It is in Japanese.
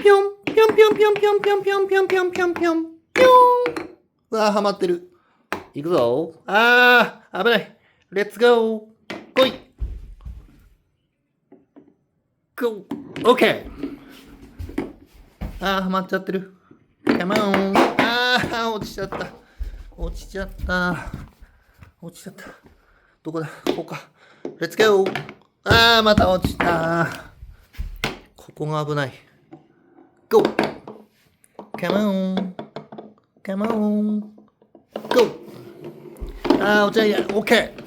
ぴょん、ぴょんぴょんぴょんぴょんぴょんぴょんぴょんぴょんぴょんぴょん、ぴょん。うわー、はまってる。いくぞ。あー、危ない。レッツゴー。来い。ゴー。オッケー。あー、はまっちゃってる。カモン。あー、落ちちゃった。落ちちゃった。落ちちゃった。どこだ、ここか。レッツゴー。あー、また落ちた。ここが危ない。ゴー。カモン。カモン。ゴー。あー、落ちないや。オッケー。